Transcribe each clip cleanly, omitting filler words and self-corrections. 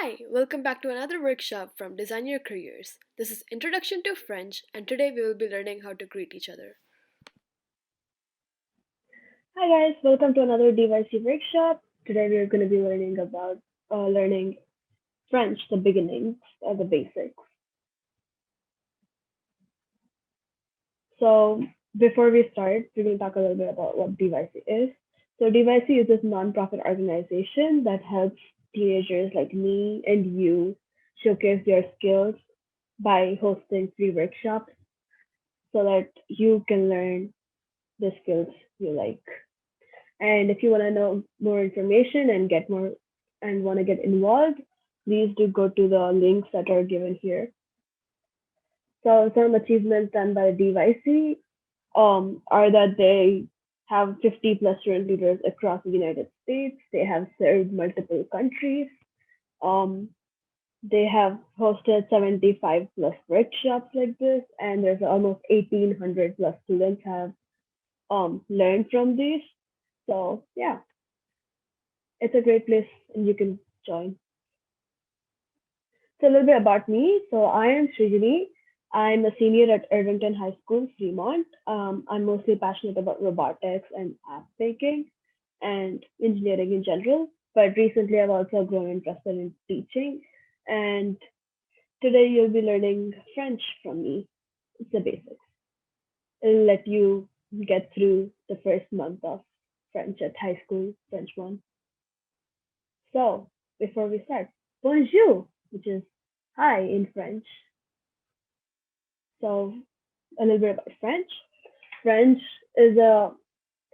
Hi, welcome back to another workshop from Design Your Careers. This is Introduction to French, and today we will be learning how to greet each other. Hi guys, welcome to another DYC workshop. Today we are going to be learning about learning French, the beginnings or the basics. So before we start, we're going to talk a little bit about what DYC is. So DYC is this nonprofit organization that helps teenagers like me and you showcase their skills by hosting free workshops so that you can learn the skills you like. And if you want to know more information and get more and want to get involved, please do go to the links that are given here. So some achievements done by the DYC are that they have 50 plus student leaders across the United States. They have served multiple countries. Um, they have hosted 75 plus workshops like this, and there's almost 1,800 plus students have learned from these. So yeah, it's a great place and you can join. So a little bit about me. So I am Shrijani. I'm a senior at Irvington High School, Fremont. I'm mostly passionate about robotics and app making and engineering in general. But recently, I've also grown interested in teaching. And today, you'll be learning French from me. It's the basics. It'll let you get through the first month of French at high school, French one. So, before we start, bonjour, which is hi in French. So, a little bit about French. French is a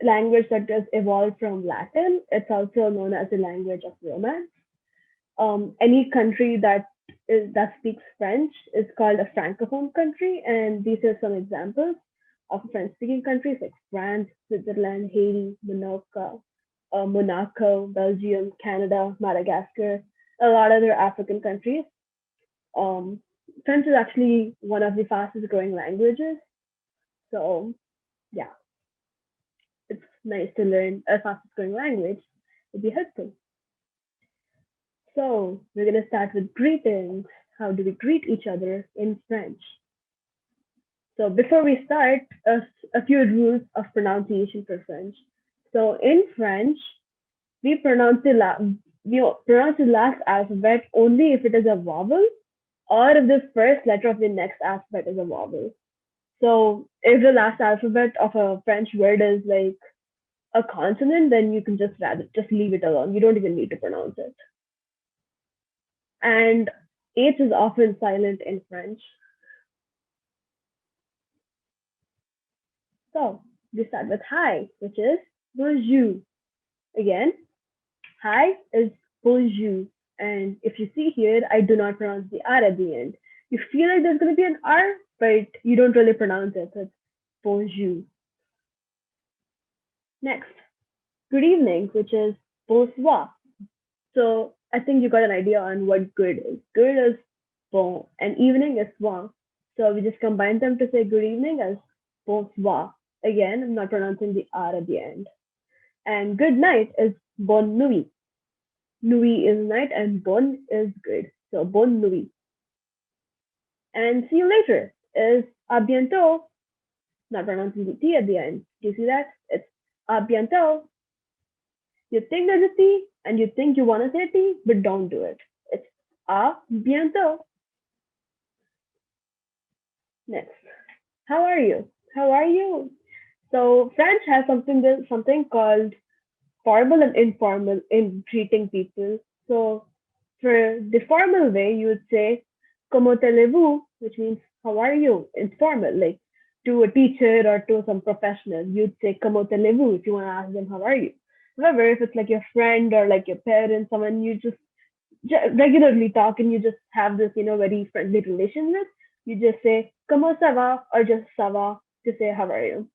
language that has evolved from Latin. It's also known as the language of Romance. Any country that speaks French is called a francophone country, and these are some examples of French-speaking countries like France, Switzerland, Haiti, Monaco, Belgium, Canada, Madagascar, a lot of other African countries. Um, French is actually one of the fastest growing languages, so yeah, it's nice to learn a fastest growing language. It'd be helpful. So we're gonna start with greetings. How do we greet each other in French? So before we start, a few rules of pronunciation for French. So in French, we pronounce the last alphabet only if it is a vowel or if the first letter of the next alphabet is a vowel. So if the last alphabet of a French word is like a consonant, then you can just leave it alone. You don't even need to pronounce it. And H is often silent in French. So we start with hi, which is bonjour. Again, hi is bonjour. And if you see here, I do not pronounce the R at the end. You feel like there's going to be an R, but you don't really pronounce it. So it's bonjour. Next, good evening, which is bonsoir. So I think you got an idea on what good is. Good is bon, and evening is soir. So we just combine them to say good evening as bonsoir. Again, I'm not pronouncing the R at the end. And good night is bonne nuit. Nuit is night and bon is good. So bonne nuit. And see you later is à bientôt. Not pronouncing the T at the end. Do you see that? It's à bientôt. You think there's a T and you think you want to say T, but don't do it. It's à bientôt. Next. How are you? How are you? So French has something called formal and informal in greeting people. So for the formal way, you would say "Comment allez-vous," which means "How are you?" Informal, like to a teacher or to some professional, you'd say "Comment allez-vous" if you want to ask them "How are you?" However, if it's like your friend or like your parent, someone you just regularly talk and you just have this, very friendly relation with, you just say "Comment ça va?" or just "Ça va" to say "How are you?"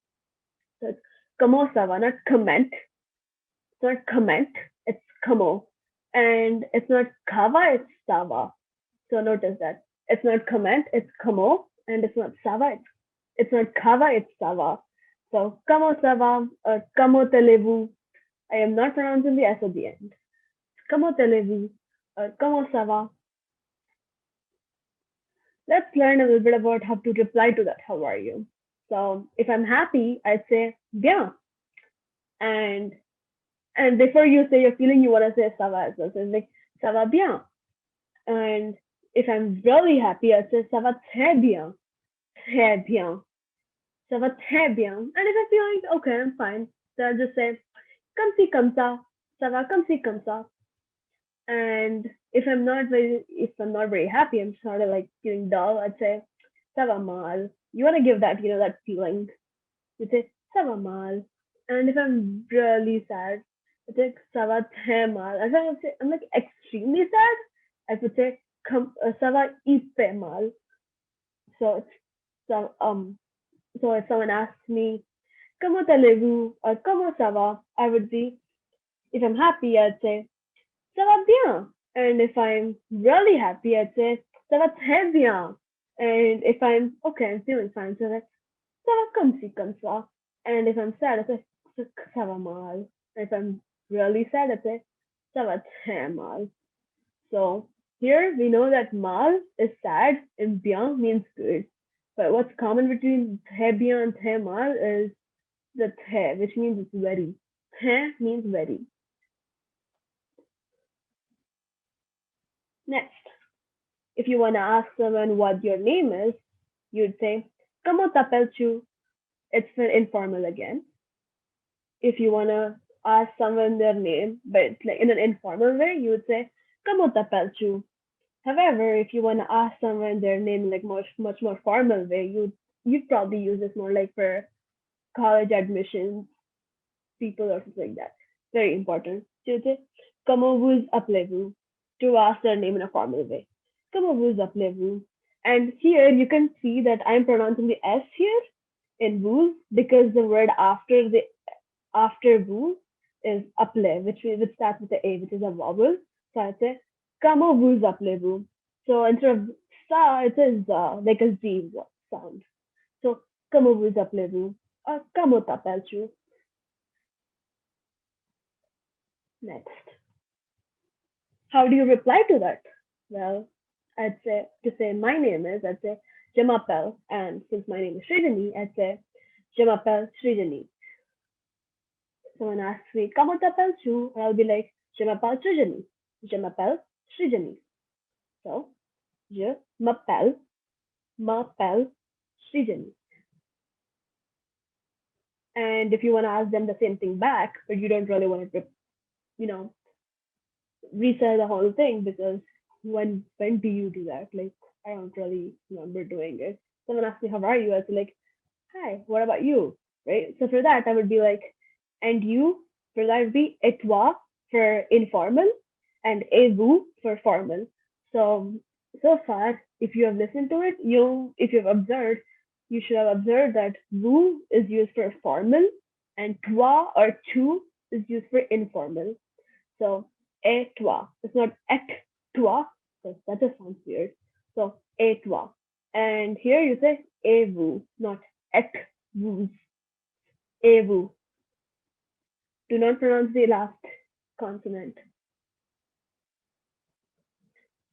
So it's "Comment ça va?" not comment. It's not comment, it's kamo. And it's not kava, it's sava. So notice that. It's not comment, it's kamo. And it's not sava, it's not kava, it's sava. So kamo sava or kamo televu. I am not pronouncing the S at the end. Kamo televu Comment ça va? Let's learn a little bit about how to reply to that. How are you? So if I'm happy, I'd say bien. And and before you say your feeling, you want to say ça va as well. So it's like ça va bien. And if I'm really happy, I'd say ça va très bien. Très bien. Ça va très bien. And if I feel like okay, I'm fine, so I'll just say comme ci comme ça. Ça va comme ci comme ça. And if I'm not very happy, I'm sort of like feeling dull, I'd say ça va mal. You want to give that, that feeling. You say ça va mal. And if I'm really sad, I say ça va très mal. And if I'm like extremely sad, I would say ça va hyper mal. So so so if someone asks me comment allez-vous or comment ça va, I would be, if I'm happy, I'd say ça va bien. And if I'm really happy, I'd say ça va très bien. And if I'm okay, I'm feeling fine, so that's ça va comme ci comme ça. And if I'm sad, I say ça va mal. And if I'm really sad, I say ça va très mal. So here we know that mal is sad and bien means good. But what's common between très bien and très mal is the très, which means it's very. Très means very. Next, if you want to ask someone what your name is, you'd say, ¿Cómo t'appelles-tu? It's an informal again. If you want to ask someone their name, but like in an informal way, you would say, ¿Cómo t'appelles-tu? However, if you want to ask someone their name like much more formal way, you'd probably use this more like for college admissions, people or something like that. Very important. So you'd say, Comment vous appelez-vous? To ask their name in a formal way. Comment vous appelez-vous? And here you can see that I'm pronouncing the S here in vous because the word after vous is appelé, which starts with the A, which is a vowel. So I say comment vous appelez-vous? So instead of sa, it is like a Z sound. So comment vous appelez-vous? Or comment t'appelles-tu? Next. How do you reply to that? Well, I'd say to say my name is, I'd say je m'appelle, and since my name is Shrijani, I'd say je m'appelle Shrijani. Someone asks me comment t'appelles-tu? And I'll be like je m'appelle Shrijani. Je m'appelle Shrijani. So je m'appelle Shrijani. And if you want to ask them the same thing back, but you don't really want to, you know, resell the whole thing because when do you do that? Like I don't really remember doing it. Someone asked me how are you? I was like, hi, what about you? Right? So for that I would be like, and you? For that would be et toi for informal and et vous for formal. So so far, if you have listened to it, if you've observed, you should have observed that vous is used for formal and toi or tu is used for informal. So et toi. It's not et toi, because that just sounds weird. So et toi. And here you say et vous, not et vous. Et vous. Do not pronounce the last consonant.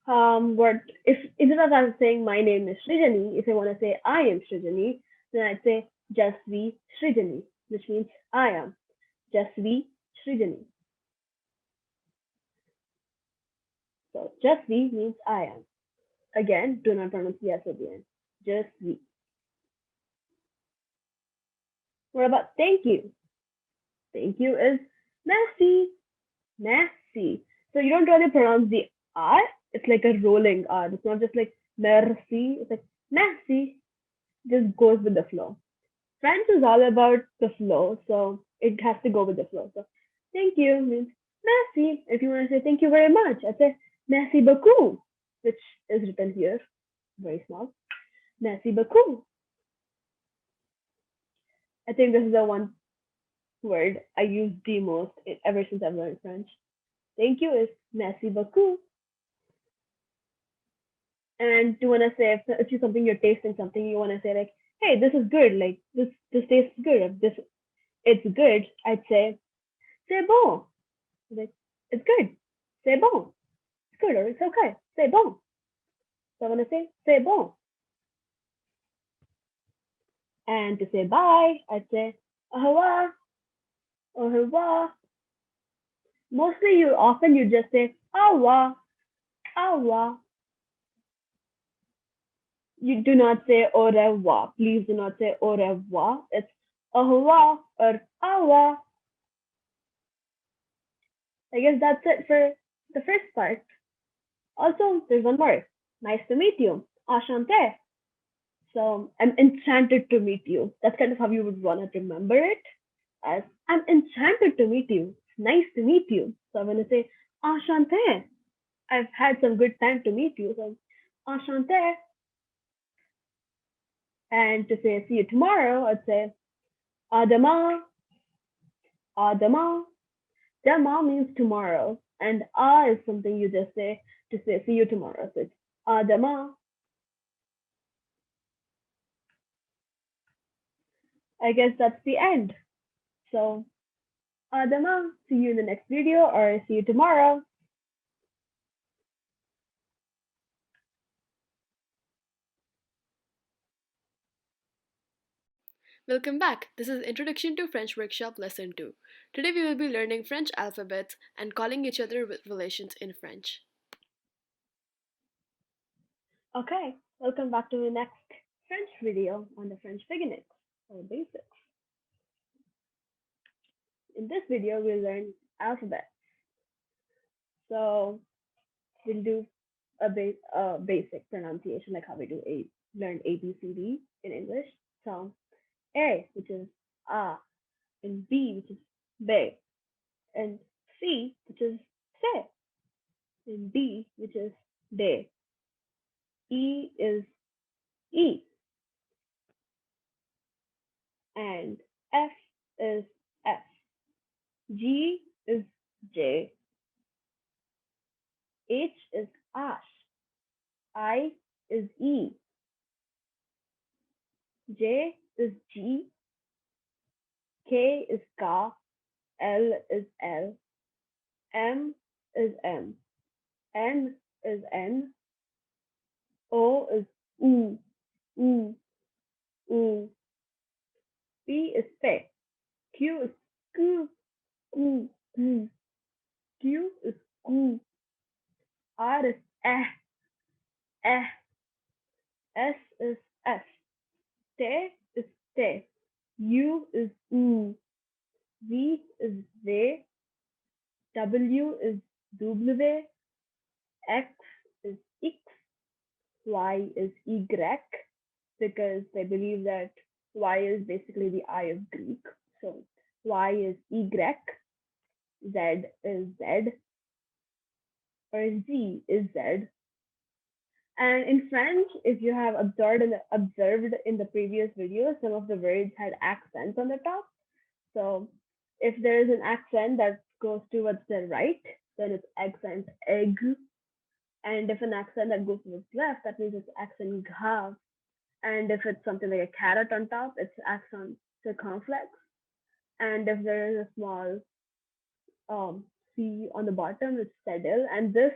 But if instead of I'm saying my name is Shrijani, if I want to say I am Shrijani, then I'd say just be Shrijani, which means I am. Just be Shrijani. So just be means I am. Again, do not pronounce the S at the end. Just be. What about thank you? Thank you is merci. Merci. So you don't really pronounce the R. It's like a rolling R. It's not just like merci. It's like merci. Just goes with the flow. French is all about the flow, so it has to go with the flow. So thank you means merci. If you want to say thank you very much, I say merci beaucoup, which is written here, very small. Merci beaucoup. I think this is the one word I use the most ever since I've learned French. Thank you is merci beaucoup. And you want to say if you something you're tasting something, you want to say like, hey, this is good. Like this tastes good. If this it's good, I'd say c'est bon. Like it's good. C'est bon. Scooter, it's okay. Say bon. So I'm gonna say bon. And to say bye, I'd say au revoir, au revoir. Mostly you just say au revoir, au revoir. You do not say au revoir. Please do not say au revoir. It's au revoir or au revoir. I guess that's it for the first part. Also, there's one more. Nice to meet you. Enchanté. So I'm enchanted to meet you. That's kind of how you would want to remember it. As I'm enchanted to meet you. It's nice to meet you. So I'm gonna say enchanté. I've had some good time to meet you. So enchanté. And to say see you tomorrow, I'd say à demain, à demain. Demain means tomorrow, and is something you just say to say see you tomorrow. So it's à demain. I guess that's the end. So à demain. See you in the next video or see you tomorrow. Welcome back. This is Introduction to French Workshop Lesson 2. Today we will be learning French alphabets and calling each other with relations in French. Okay, welcome back to the next French video on the French beginnings or basics. In this video, we'll learn alphabet. So we'll do a basic pronunciation like how we do learn A B C D in English. So A, which is A, and B, which is be, and C, which is se, and D, which is de. E is E, and F is F. G is J. H is Ash. I is E. J is G. K is K. L is L. M is M. N is N. O is U. U. U. P is P. Q is Q. Q. Q. Q is Q. R is Eh. Eh. S is S. T is T. U is U. V is V. W is W. X is X. Y is Y because they believe that Y is basically the eye of Greek. So Y is Y. Z is Z. Or Z is Z. And in French, if you have observed in the previous video, some of the words had accents on the top. So if there is an accent that goes towards the right, then it's accent egg. And if an accent that goes towards left, that means it's accent grave. And if it's something like a carrot on top, it's accent circumflex. And if there is a small C on the bottom, it's saddle. And this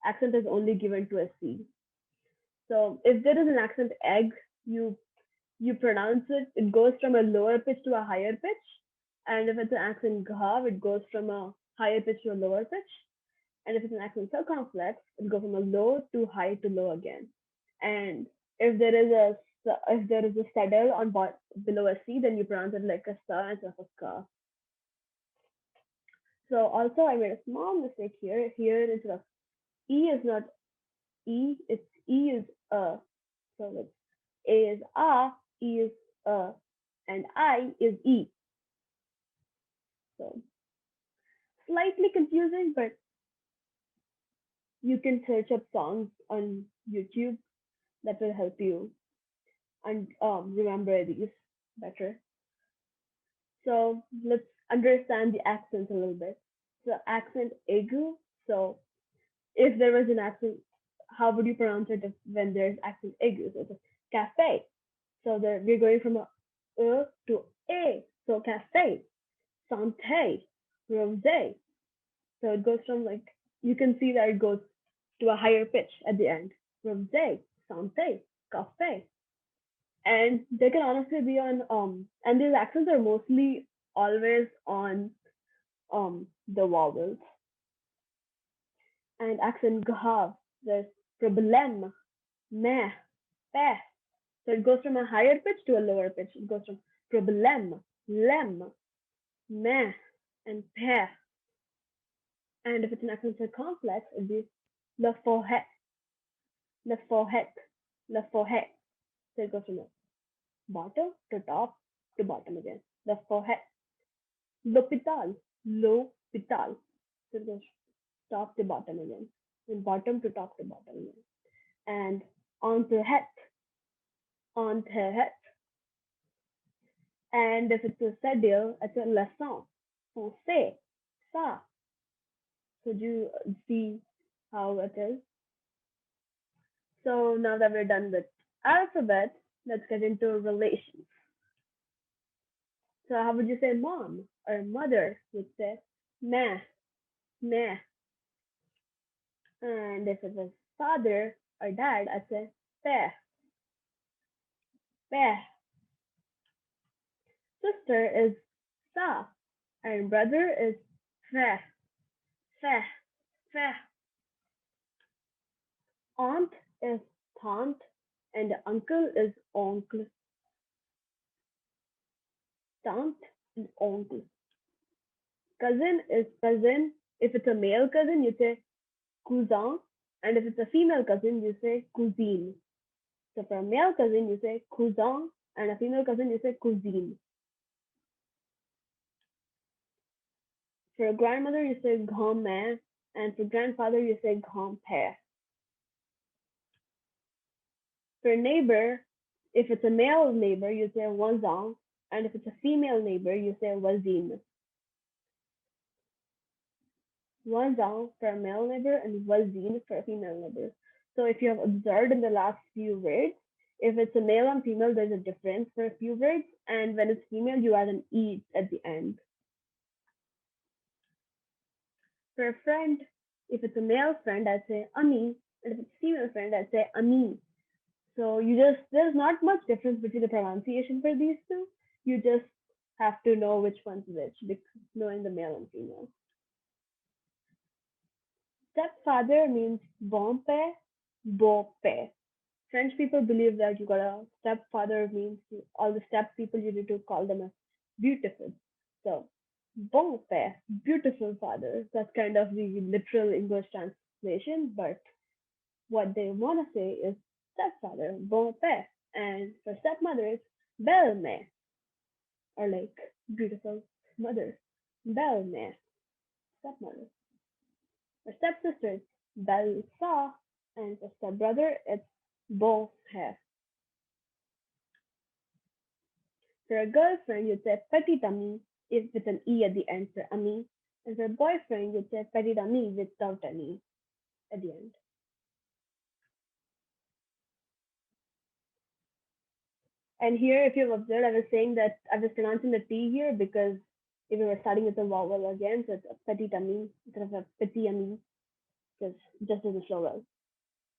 accent is only given to a C. So if there is an accent egg, you you pronounce it, it goes from a lower pitch to a higher pitch. And if it's an accent gav, it goes from a higher pitch to a lower pitch. And if it's an accent circumflex, it goes from a low to high to low again. And if there is a if there is a saddle on below a C, then you pronounce it like a sa instead of a ka. So also I made a small mistake here. Here instead of E is not E, it's E is a. So it's A is a, E is a, and I is E. So slightly confusing, but you can search up songs on YouTube that will help you and remember these better. So let's understand the accents a little bit. So accent aigu. So if there was an accent, how would you pronounce it when there's accent aigu? So it's a cafe. So we're going from a to a. So cafe, santé, rosé. So it goes from like you can see that it goes to a higher pitch at the end. Rosé, santé, café. And they can honestly be on and these accents are mostly always on the vowels. And accent grave, there's problème, meh, peh. So it goes from a higher pitch to a lower pitch. It goes from problème, lem, meh, and peh. And if it's an accent circumflex, it'd be le forehead, le forehead, le forehead. So it goes from the bottom to top to bottom again. The forehead. L'hôpital, l'hôpital. So it goes top to bottom again. And bottom to top to bottom again. And on the head, on the head. And if it's a sedil, it's a leçon. Français, ça. So do you see how it is? So now that we're done with alphabet, let's get into relations. So how would you say mom or mother? Would say meh, meh. And if it was father or dad, I'd say père, père. Sister is sa, and brother is frère, frère, frère. Aunt is tante, and uncle is oncle, tante and oncle. Cousin is cousin. If it's a male cousin, you say cousin, and if it's a female cousin, you say cousine. So for a male cousin, you say cousin, and a female cousin, you say cousine. For a grandmother, you say grand-mère, and for grandfather, you say grand-père. For a neighbor, if it's a male neighbor, you say voisin, and if it's a female neighbor, you say voisine. Voisin for a male neighbor and voisine for a female neighbor. So if you have observed in the last few words, if it's a male and female, there's a difference for a few words, and when it's female, you add an e at the end. For a friend, if it's a male friend, I'd say ami, and if it's a female friend, I'd say ami. So there's not much difference between the pronunciation for these two. You just have to know which one's which, knowing the male and female. Stepfather means bon père, beau père. French people believe that you got a stepfather means all the step people you need to call them as beautiful. So bon père, beautiful father. That's kind of the literal English translation, but what they want to say is stepfather, bon père, and for stepmother it's belle mère, or like beautiful mother, belle mère, stepmother. For stepsister it's belle sœur, and for stepbrother it's bon frère. For a girlfriend you'd say petite amie if with an e at the end for ami, and for a boyfriend you'd say petite amie without an e at the end. And here, if you've observed, I was saying that I was pronouncing the T here because if we were starting with a vowel again, so it's a petit ami instead of a petit ami, because just doesn't flow well.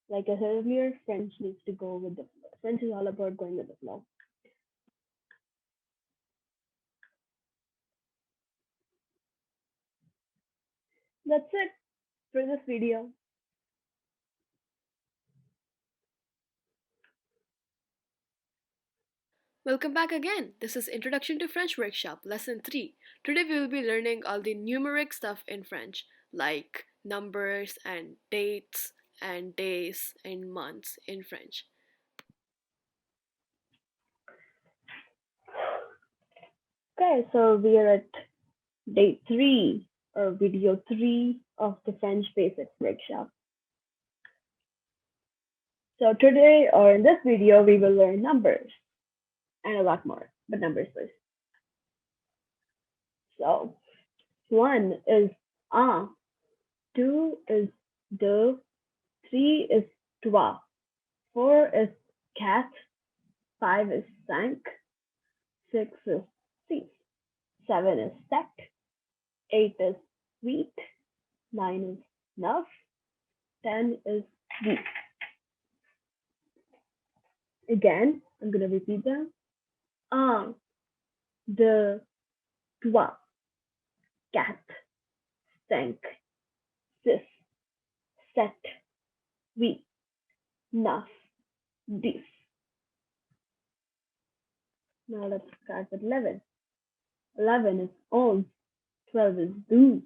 Like I said earlier, French needs to go with the flow. French is all about going with the flow. That's it for this video. Welcome back again. This is Introduction to French Workshop, Lesson 3. Today we will be learning all the numeric stuff in French, like numbers and dates and days and months in French. Okay, so we are at day 3 or video 3 of the French Basics Workshop. So today or in this video, we will learn numbers and a lot more, but numbers first. So 1 is un, 2 is deux, 3 is trois, 4 is quatre, 5 is cinq, 6 is six, 7 is sept, 8 is huit, 9 is neuf, 10 is week. Again, I'm gonna repeat them. Un, deux, trois, quatre, cinq, six, sept, huit, neuf, dix. Now let's start with 11. 11 is onze, 12 is douze,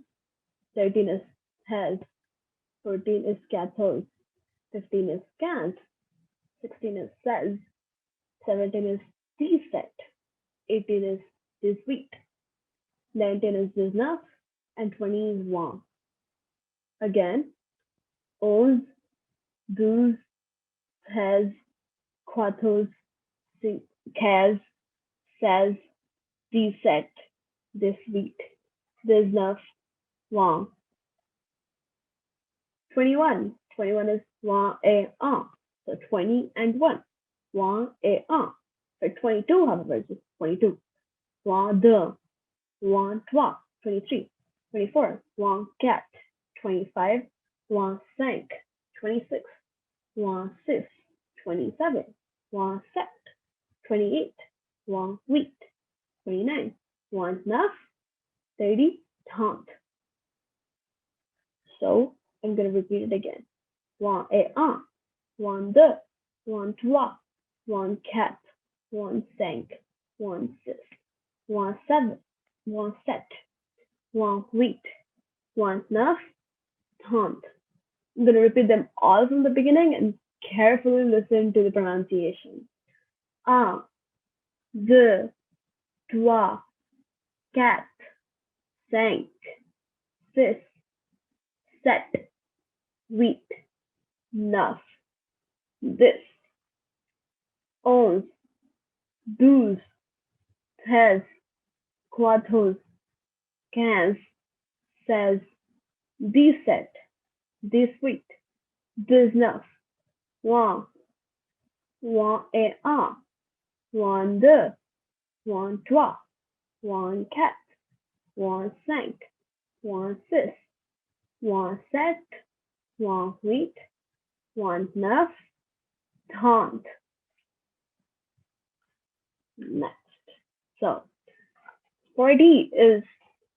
13 is treize, 14 is quatorze, 15 is quinze, 16 is seize, 17 is 17, 18 is 18, 19 is 19, and 20 is 1. Again, onze, douze, treize, quatorze, quinze, seize, 17, 18, 19, 1. 21. 21 is 1 et 1. So 20 and 1. 1 et 1. For 22, however, it's just 22. 1, 2. 1, 3. 23. 24. 1, 4. 25. 1, 5. 26. 1, 6. 27. 1, 7. 28. 1, 8. 29. 1, 9. 30. 30. So I'm going to repeat it again. 1 et 1, 1, 2, 1, 3, 1, 4, 1, 5, 1, 6, 1, 7, 1, 7, 1, 8, 1, 9, 30. I'm going to repeat them all from the beginning and carefully listen to the pronunciation. 1, 2, 3, 4, 5, 6, 7, 8, 9, 10, 11, 12, 13, 14, 15, 16, 17, 18, 19, 1, 1 et 1, 1, 2, 1, 3, 1, 4, 1, 5, 1, 6, 1, 7, 1, 8, 1, 9, 30. Next. So 40 is,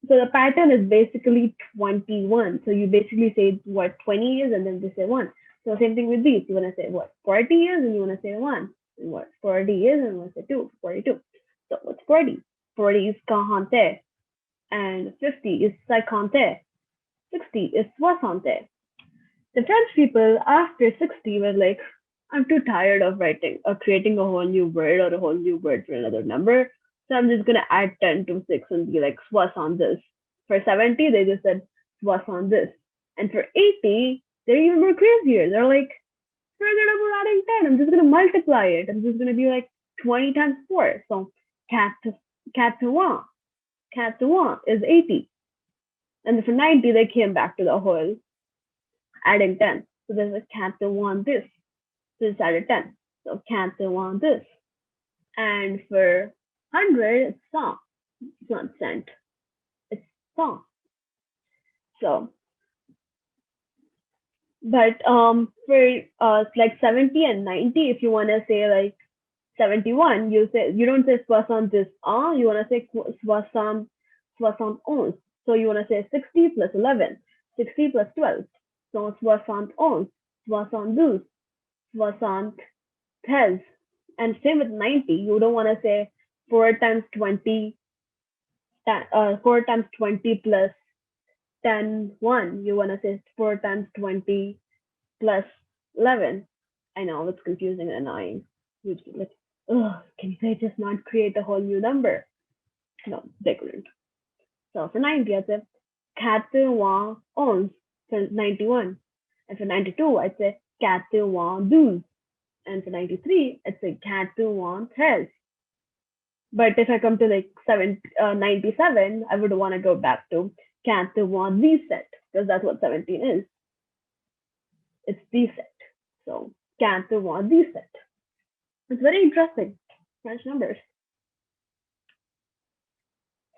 so the pattern is basically 21. So you basically say what 20 is and then they say 1. So same thing with these. You want to say what 40 is and you want to say 1. And what 40 is and you want to say 2, 42. So what's 40? 40 is quarante and 50 is cinquante. 60 is soixante. The French people after 60 were like, I'm too tired of writing or creating a whole new word or a whole new word for another number. So I'm just gonna add 10 to 6 and be like soixante this. For 70, they just said soixante this. And for 80, they're even more crazier. They're like, forget about adding 10. I'm just gonna multiply it. I'm just gonna be like 20 times 4. So 4 4 is 80. And for 90, they came back to the whole adding 10. So there's a 4 this. So it's added 10. So 4 this. And for 100, it's cent. It's not cent. It's cent. So, but for like 70 and 90, if you want to say like 71, you don't say soixante this you want to say soixante onze. So you want to say 60 plus 11, 60 plus 12. So soixante onze, soixante douze, soixante treize. And same with 90. You don't want to say 4 times 20, 4 times 20 plus 10, 1. You want to say 4 times 20 plus 11. I know it's confusing and annoying. You just like, oh, can they just not create a whole new number? No, they couldn't. So for 90, I'd say 91 for 91. And for 92, I'd say 92. And for 93, I'd say 93. But if I come to like 97, I would want to go back to 97 because that's what 17 is. It's the set. So 97. It's very interesting. French numbers.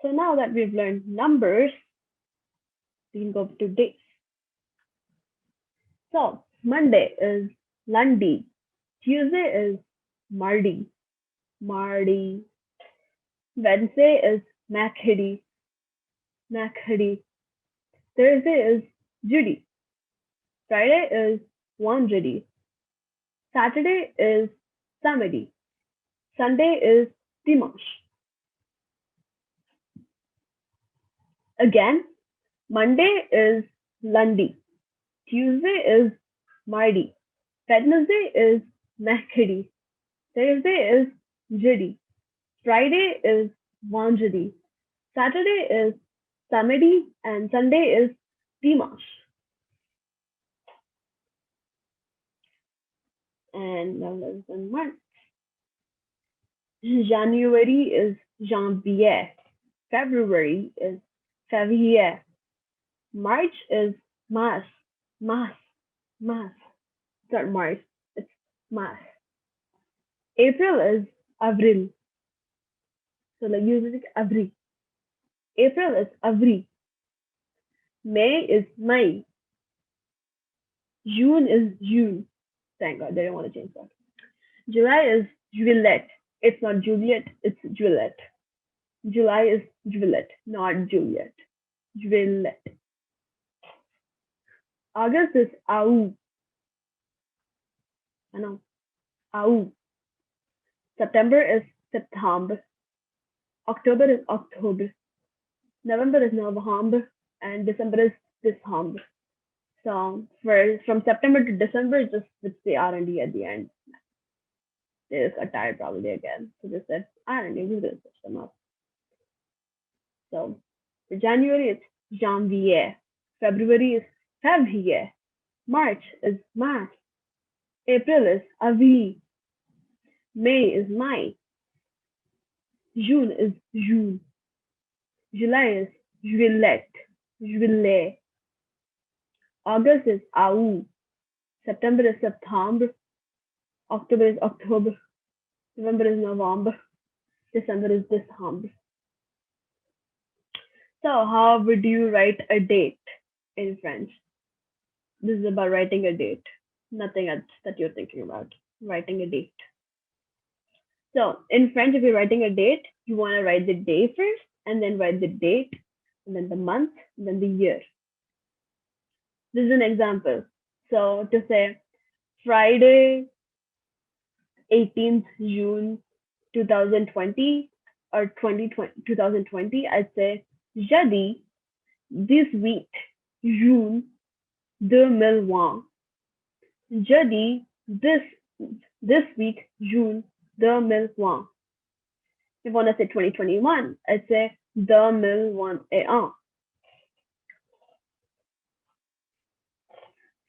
So now that we've learned numbers, we can go to dates. So Monday is Lundi, Tuesday is Mardi, Mardi, Wednesday is Makhidi, Makhidi, Thursday is Judy, Friday is Wanjadi, Saturday is Samedi, Sunday is Dimash. Again, Monday is Lundi, Tuesday is Mardi, Wednesday is Makhidi, Thursday is Judy, Friday is Wanjadi, Saturday is Samedi, and Sunday is Dimash. And now there's the month. January is Janvier. February is Février. March is Mars. Mars. Mars. It's not Mars. It's Mars. April is Avril. So like use it Avri. April is Avri. May is May. June is June. Thank God, they didn't want to change that. July is Juliet. It's not Juliet, it's Juliet. July is Juliet, not Juliet. Juliet. August is Au. I know. Au. September is September. October is October. November is November. And December is December. So from September to December, just with the R&D at the end. They just got tired probably again. So just said R&D, we're going to switch them up. So for January, it's Janvier. February is Février. March is Mars. April is Avril. May is Mai. June is June. July is Juillet. Juillet. August is Au. September is September. October is October. November is November. December is December. So, how would you write a date in French? This is about writing a date. Nothing else that you're thinking about. Writing a date. So, in French, if you're writing a date, you want to write the day first, and then write the date, and then the month, and then the year. This is an example. So, to say Friday, 18th June 2020, or 2020, I'd say jeudi, this week, June 2020. Jeudi, this week, June 2020. If I want to say 2021, I'd say 2021.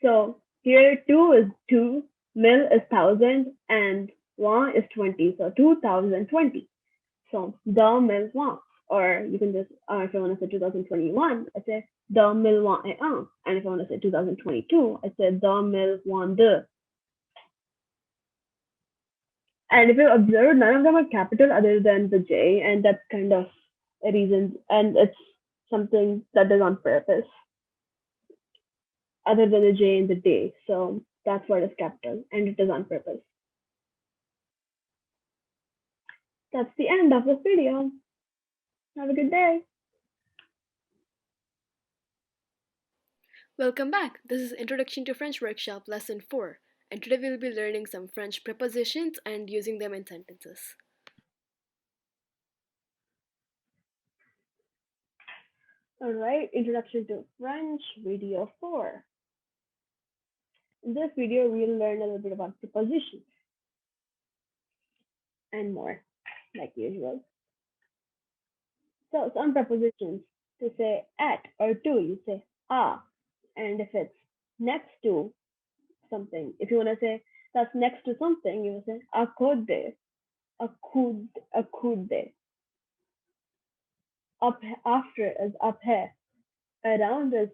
So here 2 is 2, mil is 1000, and 1 is 20. So 2020. So 2020. Or you can just, if I want to say 2021, I say 2021. And if I want to say 2022, I say 2022. And if you observe, none of them are capital other than the J, and that's kind of a reason, and it's something that is on purpose, other than the J in the day. So that's what is capital, and it is on purpose. That's the end of this video. Have a good day. Welcome back. This is Introduction to French Workshop Lesson 4, and today we will be learning some French prepositions and using them in sentences. All right, Introduction to French, video 4. In this video, we'll learn a little bit about prepositions and more, like usual. So some prepositions, to say at or to, you say ah. And if it's next to something, if you want to say that's next to something, you will say acode, acode. Up after is après. Around is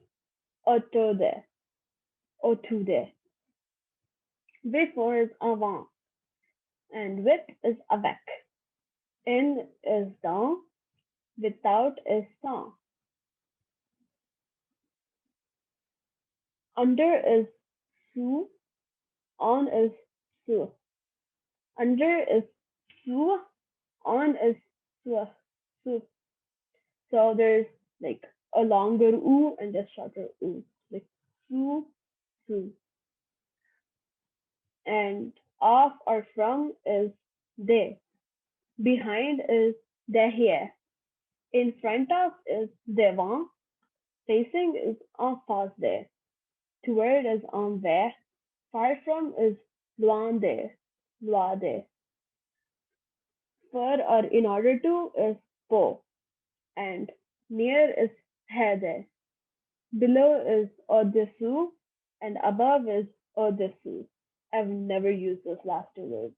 autour autour. Before is avant. And with is avec. In is dans. Without is sans. Under is su, on is su, under is su, on is su, su. So there's like a longer u and just shorter u, like su, su. And off or from is de. Behind is derrière. In front of is devant. Facing is en face de. Toward is envers. Far from is loin de. Loin de. For or in order to is po. And near is près de. Below is au-dessous. And above is au-dessous. I've never used those last two words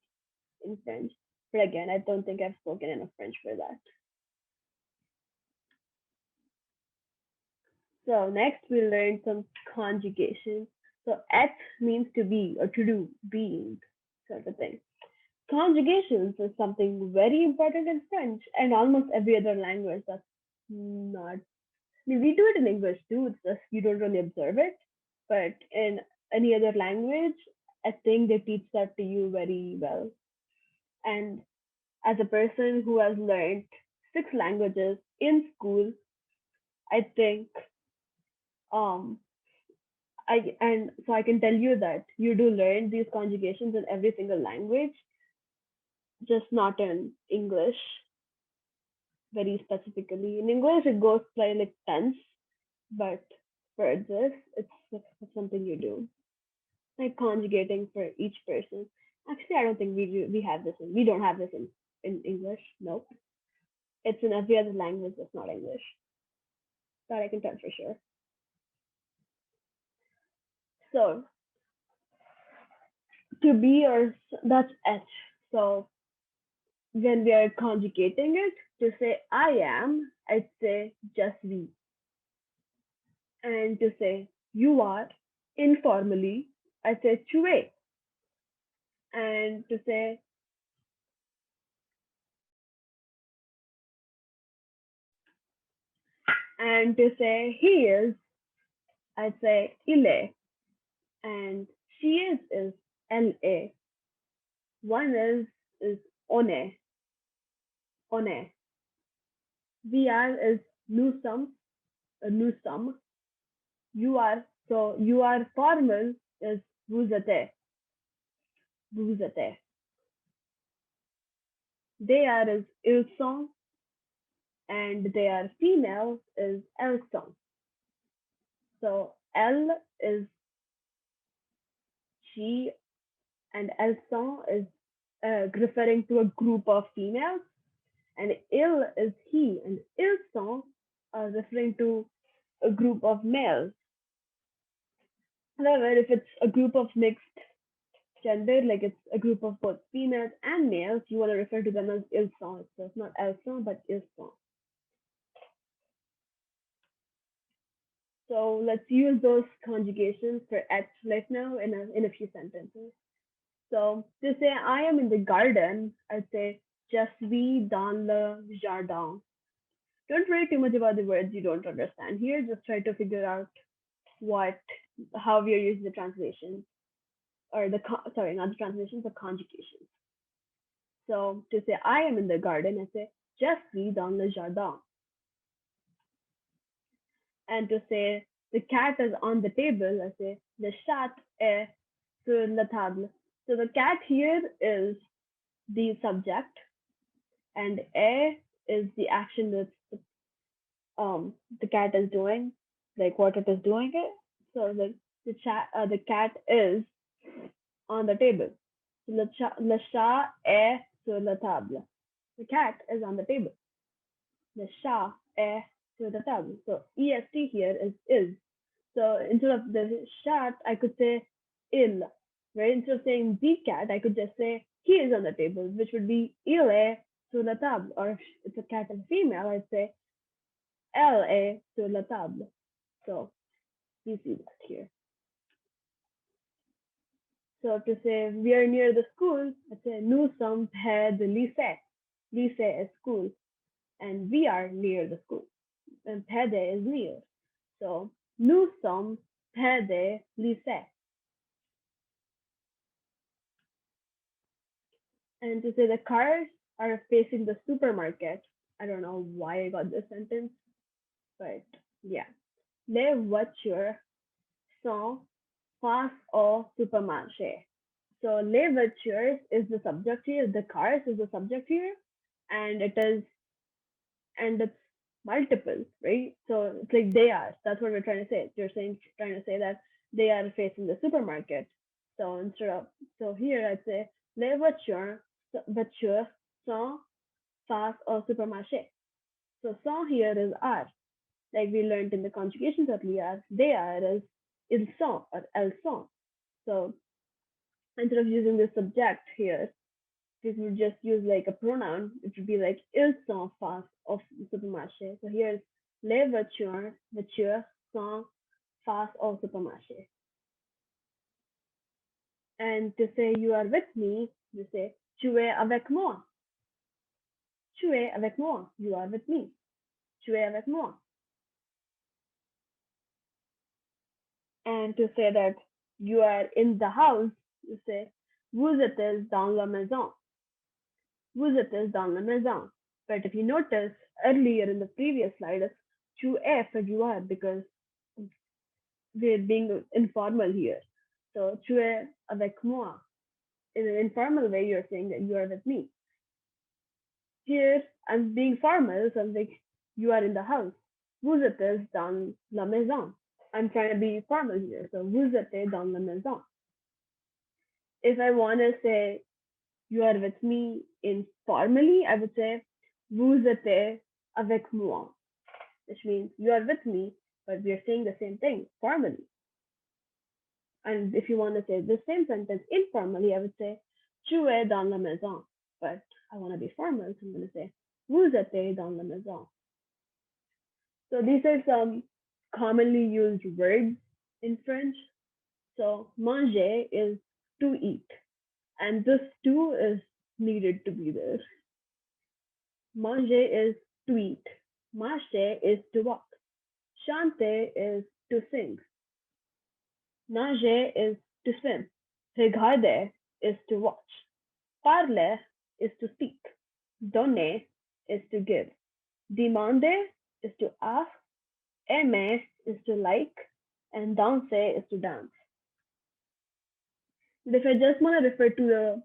in French. But again, I don't think I've spoken enough French for that. So next we learn some conjugation. So être means to be or to do, being sort of thing. Conjugations is something very important in French and almost every other language that's not. I mean, we do it in English too. It's just you don't really observe it. But in any other language, I think they teach that to you very well. And as a person who has learned six languages in school, I think um and so I can tell you that you do learn these conjugations in every single language, just not in English very specifically. In English, it goes by like tense, but for this, it's something you do, like conjugating for each person. Actually, I don't think we have this. We don't have this in English. Nope. It's in every other language that's not English. That I can tell for sure. So to be or that's H. So when we are conjugating it, to say I am, I'd say just we. And to say you are, informally, I'd say tu es. And to say he is, I'd say il est. And she is elle est. One is on est. We are is nous sommes. You are formal is vous êtes, vous êtes. They are is ils sont, and they are female is elles sont. So elle is she, and elles sont is referring to a group of females, and il is he, and ils sont are referring to a group of males. However, if it's a group of mixed gender, like it's a group of both females and males, you want to refer to them as ils sont. So it's not elles sont, but ils sont. So let's use those conjugations for être right now in a few sentences. So to say I am in the garden, I'd say je suis dans le jardin. Don't worry too much about the words you don't understand here. Just try to figure out what how we are using the translation or sorry, not the translation, the conjugation. So to say I am in the garden, I say je suis dans le jardin. And to say the cat is on the table, I say le chat est sur la table. So the cat here is the subject, and est is the action that the cat is doing, like what it is doing it. So the cat is on the table. Le chat est sur la table. The cat is on the table. Le chat est sur la table. So est here is. So instead of the chat, I could say il. Right? Instead of saying the cat, I could just say he is on the table, which would be il est sur la table. Or if it's a cat and female, I'd say elle est sur la table. So you see that here. So to say we are near the school, I say nous sommes près de lycée. Lycée is school, and we are near the school. And près de is near. So nous sommes près de lycée. And to say the cars are facing the supermarket. I don't know why I got this sentence, but yeah. Les voitures sont face au supermarché. So les voitures is the subject here, the cars is the subject here, and it's multiple, right? So it's like they are. That's what we're trying to say. You're saying trying to say that they are facing the supermarket. So instead of so here I'd say les voitures sont face au supermarché. So sont here is are, like we learned in the conjugations earlier. They are is ils sont or elles sont. So instead of using the subject here, if we would just use like a pronoun, it would be like ils sont face au supermarché. So here's les voitures sont face au supermarché. And to say you are with me, you say tu es avec moi. Tu es avec moi. You are with me. Tu es avec moi. And to say that you are in the house, you say vous êtes dans la maison. Vous êtes dans la maison. But if you notice earlier in the previous slide, it's tu es for you are because we're being informal here. So tu es avec moi. In an informal way, you're saying that you are with me. Here, I'm being formal, so I'm like, you are in the house. Vous êtes dans la maison. I'm trying to be formal here. So vous êtes dans la maison. If I want to say you are with me informally, I would say vous êtes avec moi, which means you are with me, but we are saying the same thing formally. And if you want to say the same sentence informally, I would say tu es dans la maison. But I want to be formal, so I'm going to say vous êtes dans la maison. So these are some commonly used words in French. So manger is to eat, and this too is needed to be there. Manger is to eat. Marcher is to walk. Chanter is to sing. Nager is to swim. Regarder is to watch. Parler is to speak. Donner is to give. Demander is to ask. Aimer is to like. And danser is to dance. But if I just want to refer to the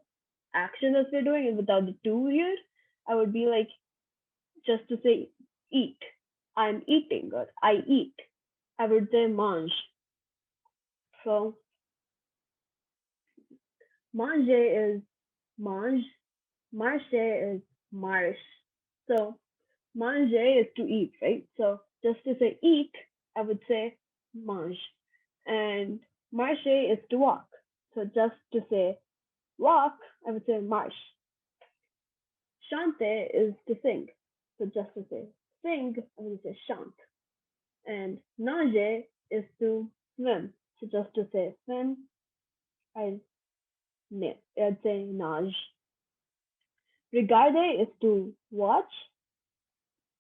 action that we're doing and without the to here, I would be like just to say eat. I'm eating or I eat. I would say mange. So manger is mange. Marcher is marche. So manger is to eat, right? So just to say eat, I would say mange. And marcher is to walk. So just to say walk, I would say marche. Chante is to sing. So just to say sing, I would say chante. And nager is to swim. So just to say swim, I I'd say nage. Regarder is to watch.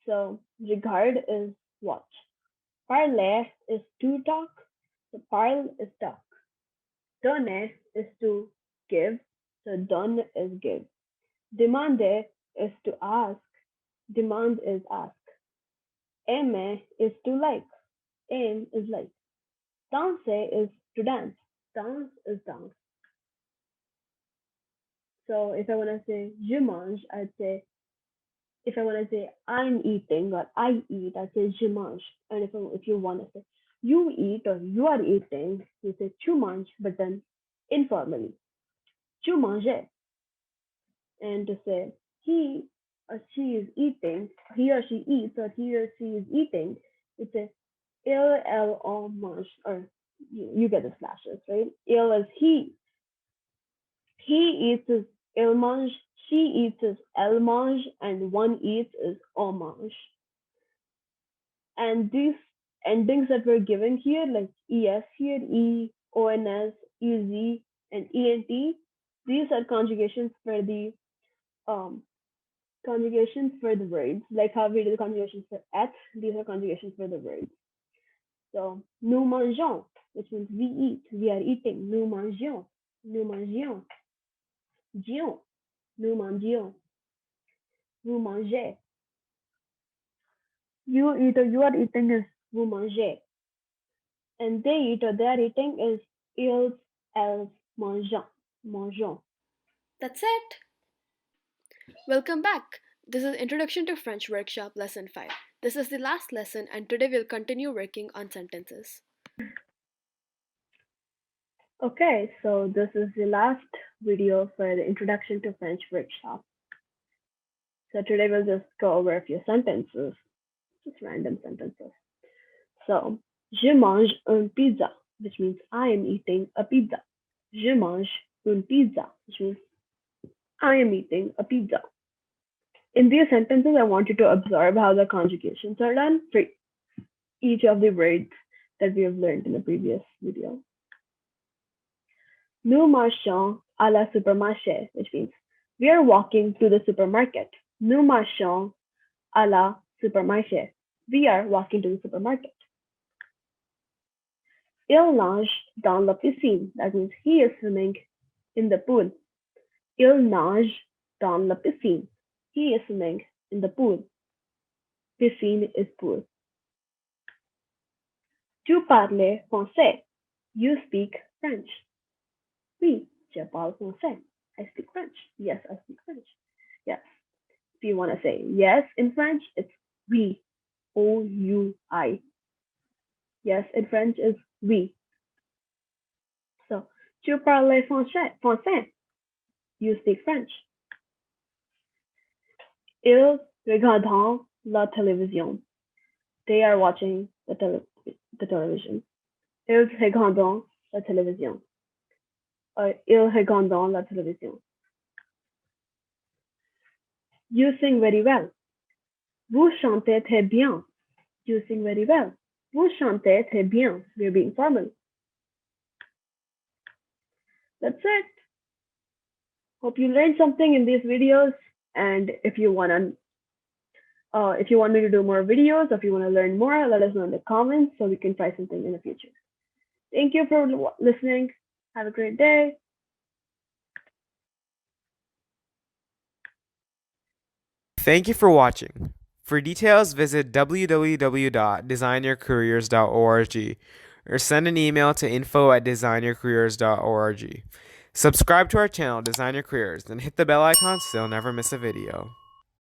So regard is watch. Parler is to talk. So parle is talk. Donner is to give. So don is give. Demander is to ask. Demand is ask. Aimer is to like. Aim is like. Danser is to dance. Dance is dance. So if I want to say je mange, I'd say if I want to say I'm eating or I eat, I say je mange. And if you want to say you eat or you are eating, you say tu manges, but then informally, tu manges. And to say he or she is eating, he or she eats or he or she is eating, you say elle en mange, or you get the slashes, right? Il is he eats his il mange, she eats his elle mange, and one eats is on mange. And these endings that we're given here, like es here, ons, ez, and ent, these are um, conjugations for the verbs, like how we do the conjugations for et. These are conjugations for the verbs. So nous mangeons, which means we eat, we are eating. Nous mangions, nous mangions, gions. Nous mangions. Vous mangez. You eat or you are eating is vous mangez. And they eat or they are eating is ils, elles, mangeons. Mangeons. That's it. Welcome back. This is Introduction to French Workshop Lesson 5. This is the last lesson, and today we'll continue working on sentences. Okay, so this is the last video for the Introduction to French Workshop. So today we'll just go over a few sentences, just random sentences. So, je mange une pizza, which means I am eating a pizza. Je mange une pizza, which means I am eating a pizza. In these sentences, I want you to observe how the conjugations are done for each of the words that we have learned in the previous video. Nous marchons à la supermarché, which means we are walking to the supermarket. Nous marchons à la supermarché. We are walking to the supermarket. Il nage dans la piscine. That means he is swimming in the pool. Il nage dans la piscine. He is swimming in the pool. Piscine is pool. Tu parles français. You speak French. Oui, je parle français. I speak French. Yes, I speak French. Yes. If you want to say yes in French, it's oui. O-U-I. Yes in French is oui. So, tu parles français. Français. You speak French. Ils regardent la télévision. They are watching the television. Ils regardent la télévision. Ils regardent la télévision. You sing very well. Vous chantez très bien. You sing very well. Vous chantez très bien. We're being formal. That's it. Hope you learned something in these videos. And if you want me to do more videos, or if you want to learn more, let us know in the comments so we can try something in the future. Thank you for listening. Have a great day. Thank you for watching. For details, visit www.designyourcareers.org or send an email to info@designyourcareers.org. Subscribe to our channel, Design Your Careers, and hit the bell icon so you'll never miss a video.